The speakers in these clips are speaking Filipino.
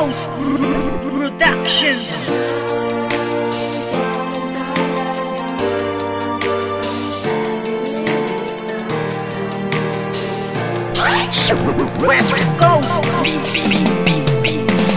Ghost Productions. West Coast.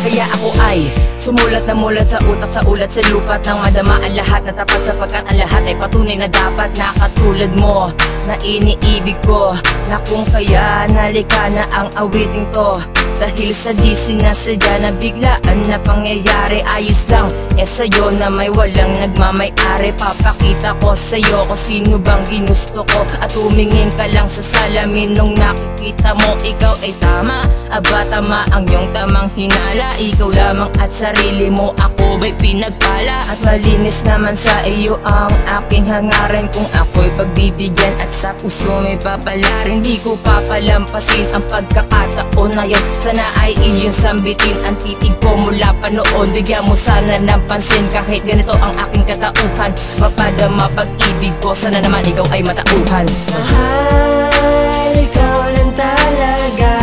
Kaya ako ay sumulat na mulat sa utak, sa ulat sa lupat, nang madama ang lahat na tapat, sapagkat ang lahat ay patunay na dapat na katulad mo na iniibig ko, na kung kaya nalika na ang awiting to. Dahil sa di sinasadya na biglaan na pangyayari, ayos lang sa'yo na may walang nagmamay-ari. Papakita ko sa'yo kung sino bang ginusto ko, at tumingin ka lang sa salamin nung nakikita mo ikaw ay tama. Aba tama ang iyong tamang hinala, ikaw lamang at sarili mo ako ba'y pinagpala. At malinis naman sa iyo ang aking hangarin, kung ako'y pagbibigyan at sa puso may papalarin. Di ko papalampasin ang pagkakataon na yun, sana ay iyong sambitin ang titig ko mula pa noon. Bigyan mo sana ng pansin kahit ganito ang aking katauhan, mapadama pag-ibig ko, sana naman ikaw ay matauhan. Mahal, ikaw lang talaga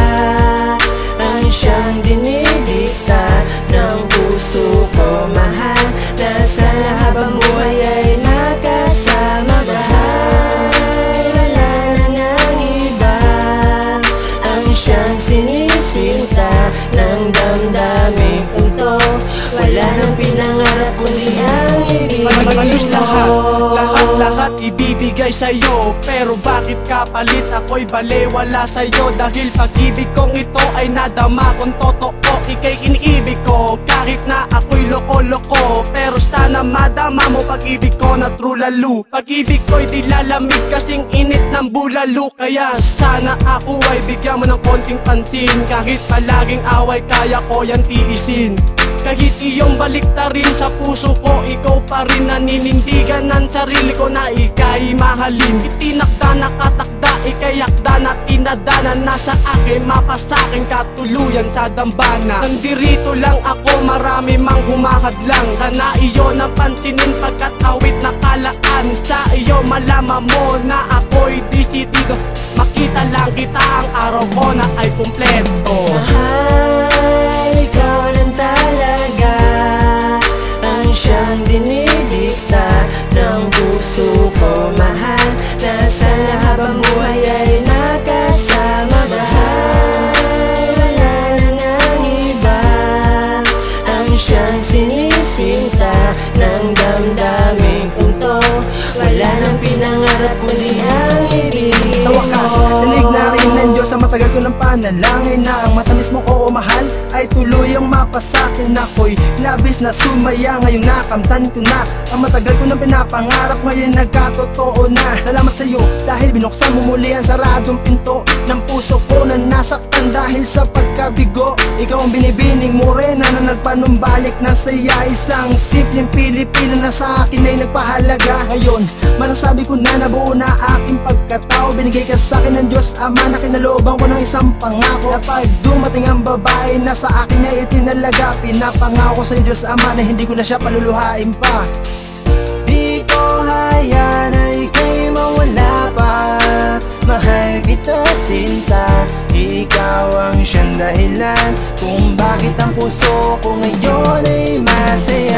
ang siyang dinidikta ng puso ko. Mahal, na sana habang buhay ay nakasama. Mahal, wala na ng iba ang siyang sinisinta ng damdamin kong to. Wala nang pinangarap kundi ang ibig mo. Lahat ibibigay sa'yo, pero bakit kapalit ako'y balewala sa'yo? Dahil pag-ibig kong ito ay nadama kung totoo ika'y iniibig ko. Kahit na ako'y loko-loko, pero sana madama mo pag-ibig ko na true lalo. Pag-ibig ko'y di lalamig kasing init ng bulalo. Kaya sana ako ay bigyan mo ng konting pansin, kahit palaging away kaya ko yan tiisin. Kahit iyong baliktarin sa puso ko, ikaw pa rin naninindigan ng sarili ko na ika'y mahalin. Itinakda, nakatakda, ika'y akda na tinadana, nasa akin, mapasakin katuluyan sa dambana. Nandirito lang ako, marami mang humahadlang, sana iyo napansinin pagkat awit na kalaan. Sa iyo malaman mo na ako'y desidido, makita lang kita ang araw ko na ay kumpleto. Mahal, ikaw lang talaga ang siyang dinidikta ng puso ko. Mahal, na sana habang buhay ay nakasama. Mahal, wala na ng iba ang siyang sinisinta ng damdamin kong to. Wala nang pinangarap kundi ang ibig mo. Sa wakas, dinig na rin ng Diyos ang matagal ko ng panalangin, na ang matamis mong oo mahal ay tuluyang mapasakin. Ako'y labis na sumaya, ngayong nakamtan ko na ang matagal ko nang pinapangarap, ngayon nagkatotoo na. Salamat sa iyo dahil binuksan mo muli ang saradong pinto ng puso ko na nasaktan dahil sa pagkabigo. Ikaw ang binibining morena na nagpanumbalik ng saya, isang simpleng Pilipino na sa akin ay nagpahalaga. Ngayon masasabi ko na nabuo na aking pagkatao, binigay ka sa akin ng Diyos Ama na kinalooban ko ng isang pangako, na pag dumating ang babae na sa akin niya itinalaga, pinapangako sa Diyos Ama na hindi ko na siya paluluhain pa. Di ko hayaan na ika'y mawala pa. Mahal kita sinta, ikaw ang siyang dahilan kung bakit ang puso ko ngayon ay masaya.